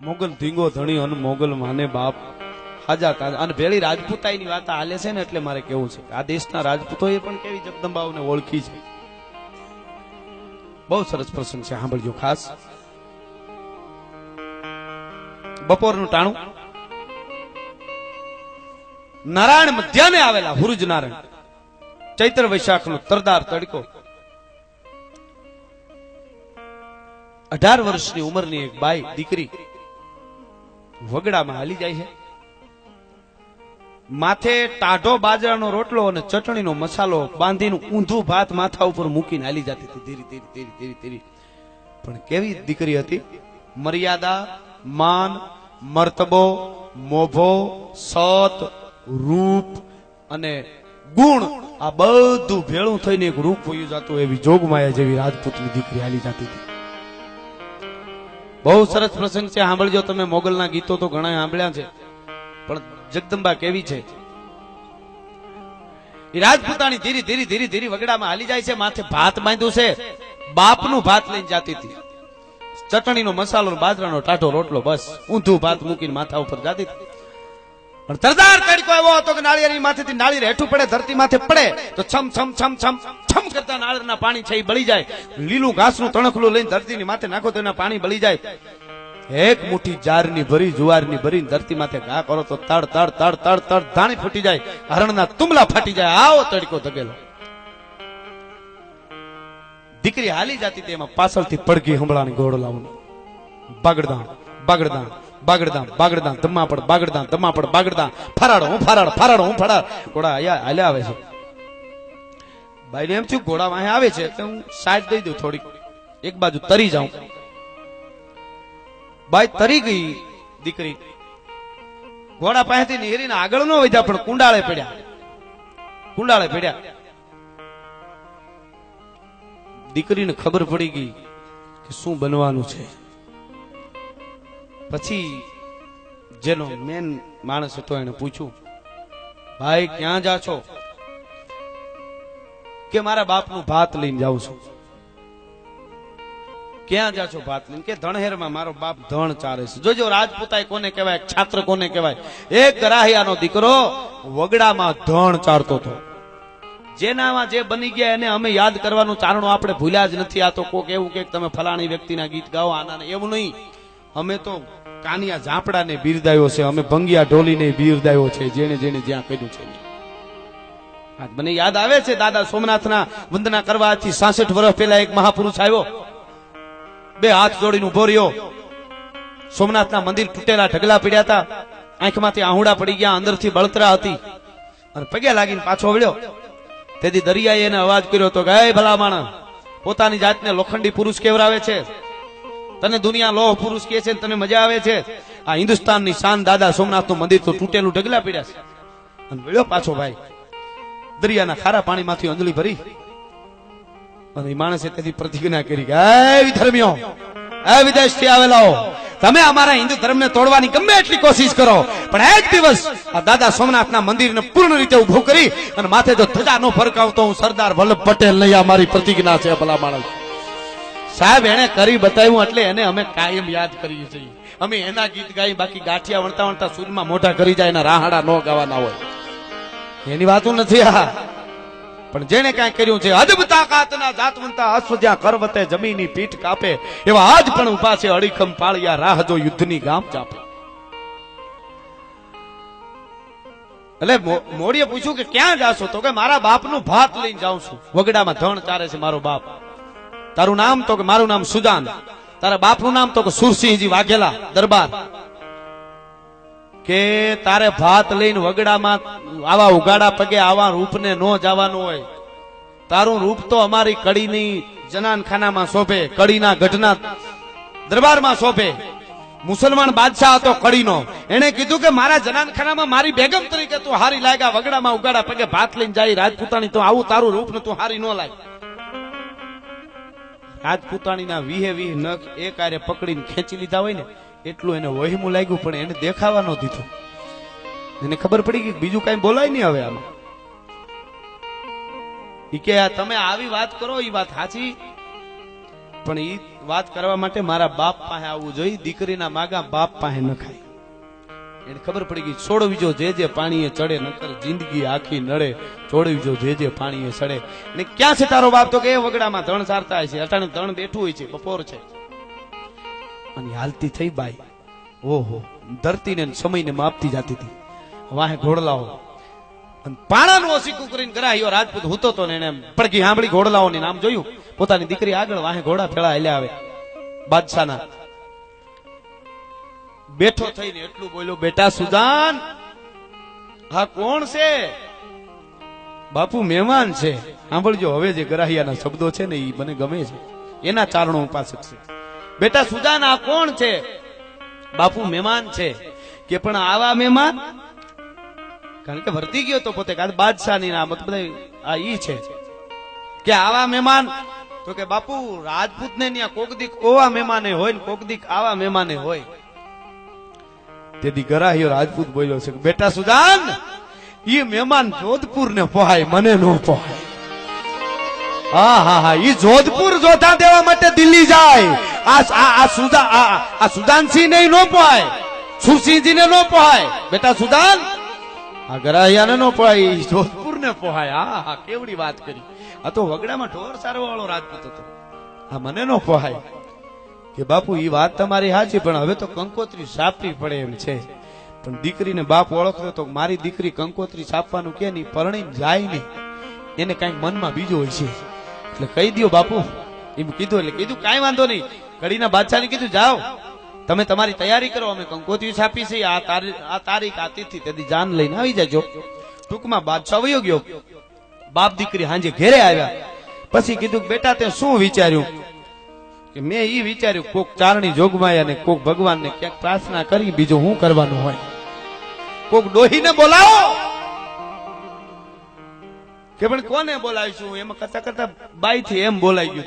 મોગલ ધીંગો ધણી અને મોગલ માને બાપ હાજા તાજા અને ભેળી રાજપૂતાઈની વાત હાલે છે ને એટલે મારે કેવું છે આ દેશના રાજપૂતોએ પણ કેવી જગદંબાઓને ઓળખી છે. બહુ સરસ પ્રસંગ છે, સાંભળજો ખાસ. બપોરનું ટાણું, નારાયણ મધ્યાને આવેલા હુરુજ નારાયણ, ચૈત્ર વૈશાખનો તરદાર તડકો. 18 વર્ષની ઉંમરની એક બાઈ દીકરી વગડામાં હાલી જાય છે. માથે ટાઢો બાજરાનો રોટલો અને ચટણીનો મસાલો બાંધીને ઊંધું ભાત માથા ઉપર મૂકીને હાલી જતી હતી ધીરી ધીરી ધીરી ધીરી ધીરી. પણ કેવી દીકરી હતી! મર્યાદા, માન, મર્તબો, મોભો, સત, રૂપ અને ગુણ આ બધું ભેળું થઈને એક રૂપ વયું જતું એવી જોગમાયા જેવી રાજપૂતની દીકરી હાલી જતી હતી. બહુ સરસ પ્રસંગ છે, સાંભળજો તમે. મોગલના ગીતો તો ઘણા સાંભળ્યા છે, પણ જગદંબા કેવી છે! એ રાજપૂતાણી ધીરી ધીરી ધીરી ધીરી વગડામાં હાલી જાય છે. માથે ભાત બાંધ્યું છે, બાપનું ભાત લઈને જાતી હતી. ચટણીનો મસાલો, બાજરાનો ટાઢો રોટલો, બસ ઊંધું ભાત મૂકીને માથા ઉપર જાતી હતી. પણ તરદાર તડકો એવો હતો કે નાળિયેરની માથેથી નાળિયેર હેઠું પડે, ધરતી માથે પડે તો છમ છમ છમ છમ છમ કરતા નાળિયેરના પાણી છે એ બળી જાય. લીલું ઘાસનું તણખલું લઈને ધરતીની માથે નાખો તો એના પાણી બળી જાય. એક મુઠ્ઠી જારની ભરી, જુવારની ભરી ધરતી માથે ઘા કરો તો તડ તડ તડ તડ તડ ધાણી ફૂટી જાય, હરણના તુંબલા ફાટી જાય. આવો તડકો ધગેલો. દીકરી હાલી જતી તેમાં પાછળથી પડઘી હંભળાની ઘોડો લાવવાનું. બાગડદાણ બાગડદાણ બાગડદાણ બાગડદાણ ધમાપડ બાગડદાણ ધમાપડ બાગડદાણ ફરાડો હું ફરાડ ફરાડો હું ફરાડ. ઘોડા હાલ્યા આવે છે. ભાઈને એમ થયું ઘોડા વાહે આવે છે એટલે હું સાઈડ દઈ દઉં થોડીક, એક બાજુ તરી જાઉં. બાઈ તરી ગઈ દીકરી. ઘોડા પાસેથી નીરીને આગળ ન વધ્યા પણ કુંડાળે પડ્યા, કુંડાળે પડ્યા. દીકરીને ખબર પડી ગઈ કે શું બનવાનું છે. પછી જેનો મેન માણસ હતો એને પૂછ્યું, ભાઈ ક્યાં જા છો? કે મારા બાપનું ભાત લઈને જાઉં છું. ક્યાં જા છો ભાત લઈને? કે ધણહેરમાં મારો બાપ ધણ ચારે છે. જોજો રાજપૂતાઈ કોને કહેવાય, છાત્ર કોને કહેવાય. એક ગરાહિયાનો દીકરો વગડામાં ધણ ચારતો હતો. જેનામાં જે બની ગયા એને અમે યાદ કરવાનું ચારણું આપણે ભૂલ્યા જ નથી. આ તો કોક એવું કે તમે ફલાણી વ્યક્તિના ગીત ગાઓ, આના એવું નહીં. અમે તો કાનિયા ઝાપડાને બિરદાયો છે, અમે ભંગિયા ઢોલીને બિરદાયો છે, જેને જેને જ્યાં કર્યું છે. મને યાદ આવે છે દાદા સોમનાથના વંદના કરવાથી 66 વર્ષ પહેલા એક મહાપુરુષ આવ્યો, બે હાથ જોડીને ઉભો રહ્યો. સોમનાથના મંદિર તૂટેલા ઢગલા પડ્યા હતા, આંખમાંથી આહુડા પડી ગયા, અંદરથી બળતરા હતી, અને પગે લાગીને પાછો વળ્યો. તેથી દરિયાએ એને અવાજ કર્યો હતો કે હે ભલા માણસ, પોતાની જાતને લોખંડી પુરુષ કેવરાવે છે, તને દુનિયા લોહ પુરુષ કહે છે, તને મજા આવે છે. આ હિન્દુસ્તાનની શાન દાદા સોમનાથનું મંદિર તો તૂટેલું ઢગલા પડ્યા છે. અને વળ્યો પાછો ભાઈ, દરિયાના ખારા પાણીમાંથી અંજળી ભરી. અને એ માણસે તેથી પ્રતિજ્ઞા કરી કે હે વિધર્મીઓ, હે વિદેશથી આવેલાઓ, તમે અમારા હિન્દુ ધર્મને તોડવાની ગમે એટલી કોશિશ કરો, પણ એક દિવસ આ દાદા સોમનાથના મંદિરને પૂર્ણ રીતે ઉભું કરી અને માથે જો ધજા નો ફરકાવતો હું સરદાર વલ્લભ પટેલ નહીં. આ મારી પ્રતિજ્ઞા છે. ભલા માણસ સાહેબ, એને કરી બતાવ્યું એટલે એને અમે કાયમ યાદ કરીએ છીએ. અમે એના ગીત ગાઈ, બાકી ગાંઠિયા વણતા વણતા સૂરમાં મોઢા કરી જાય, એના રાહાડા ન ગાવાના હોય એની વાતો નથી આ. પણ જેને કાંઈ કર્યું છે, અદબ તાકાતના જાતવંતા અશ્વ જ્યાં કરવતે જમીની પીઠ કાપે, એવા આજ પણ ઉભા છે અડીખમ પાળિયા, રાહ જો યુદ્ધની ગામ ચાપે. એટલે મોડીએ પૂછ્યું કે ક્યાં જાશો? તો કે મારા બાપનું ભાત લઈને જાઉં છું. વગડામાં ધણ ચારે છે મારો બાપ. તારું નામ? તો કે મારું નામ સુજાન. તારા બાપનું નામ? તો કે સુરસિંહજી વાઘેલા દરબાર. કે તારે ભાત લઈને વગડામાં આવા ઉગાડા પગે આવા રૂપને નો જવાનું હોય. તારું રૂપ તો અમારી કડીની જનાનખાનામાં શોભે, કડીના ગઢના દરબારમાં શોભે. મુસલમાન બાદશાહ હતો કડીનો, એને કીધું કે મારા જનાનખાનામાં મારી બેગમ તરીકે તું હારી લાગ્યા, વગડામાં ઉગાડા પગે ભાત લઈને જાય રાજપૂતાણી, તો આવું તારું રૂપ ને તું હારી ન લાગે. રાજપૂતાણીના 20 નખ એક આરે પકડીને ખેંચી લીધા હોય ને એટલું એને વહેમું લાગ્યું, પણ એને દેખાવા ન દીધું. એને ખબર પડી કે બીજું કઈ બોલાય નહીં હવે આમાં. ઈ કે તમે આવી વાત કરો, એ વાત સાચી, પણ ઈ વાત કરવા માટે મારા બાપ પાસે આવવું જોઈએ. દીકરીના માગા બાપ પાસે ન ખાય. એને ખબર પડી ગઈ, છોડવીજો જે જે પાણીએ ચડે, નકર જિંદગી આખી નડે. છોડવીજો જે જે પાણીએ ચડે. ને ક્યાં છે તારો બાપ? તો કે એ વગડામાં ધણ સારતા હોય છે. અટાણે ધણ બેઠું હોય છે, બપોર છે. અને હાલતી થઈ બાઈ, ઓહો, ધરતીને સમયને માપતી જાતી હતી. વાહે ઘોડલાઓ અને પાણાનું ઓસીકું કરીને ગરાહીઓ રાજપૂત હૂતો તો ને એને પડકી સાંભળી ઘોડલાઓની નામ જોયું. પોતાની દીકરી આગળ વાહે ઘોડા ફેળા હેલ્યા આવે બાદશાહના. બેઠો થઈને એટલું બોલ્યો, બેટા સુજાન, હા કોણ છે? બાપુ મહેમાન છે. સાંભળજો, હવે જે ગરાહિયાના શબ્દો છે ને એ મને ગમે છે, એના ચારણો ઉપાસક છે. બેટા સુજાન, આ કોણ છે? બાપુ મહેમાન છે. કે પણ આવા મહેમાન? કારણ કે વર્તી ગયો તો પોતે બાદશાહની નામ બધા આ ઈ છે. કે આવા મહેમાન? તો કે બાપુ રાજપૂત ને ત્યાં કોક દીક ઓવા મહેમાને હોય ને કોક દીક આવા મહેમાને હોય. તેથી ગરાહીઓ રાજપૂત બોલ્યો છે, બેટા સુજાન, ઈ મહેમાન જોધપુર ને પોહાય, મને નો પોહાય. હા હા હા, ઈ જોધપુર જોતા દેવા માટે દિલ્હી જાય. આ સુજાનસિંહ ને નો પોહાય, સુરસિંહજી ને નો પોહાય. બેટા સુજાન, આ ગરાહિયાને નો પોહાય, જોધપુર ને પોહાય. હા હા, કેવડી વાત કરી. આ તો વગડામાં ઢોર સારવા વાળો રાજપૂત હતો. આ મને નો પોહાય. કે બાપુ ઈ વાત તમારી સાચી, પણ હવે તો કંકોત્રી સાપવી પડે એમ છે. પણ દીકરીને બાપ ઓળખતો તો મારી દીકરી કંકોત્રી સાપવાનું કે નહીં, પરણી જાય નહીં, એને કઈક મનમાં બીજું હોય છે. એટલે કહી દો બાપુ, એમ કીધું. એટલે કીધું કાંઈ વાંધો નહીં. કડીના બાદશાહને કીધું, જાઓ તમે તમારી તૈયારી કરો, અમે કંકોત્રી છાપી છે. આ તારીખ આ તિથિ, તેથી જાન લઈને આવી જાજો. ટૂંકમાં બાદશાહ વયો ગયો. બાપ દીકરી હાંજે ઘેરે આવ્યા. પછી કીધું, બેટા તે શું વિચાર્યું? કે મેં ઈ વિચાર્યું, કોક ચારણી જોગમાયા ને કોક ભગવાનને ક્યાંક પ્રાર્થના કરી, બીજું શું કરવાનું હોય? કોક ડોહીને બોલાવો. કે પણ કોને બોલાવીશું? એમ કરતા કરતા બાઈ થી એમ બોલાઈ ગયું.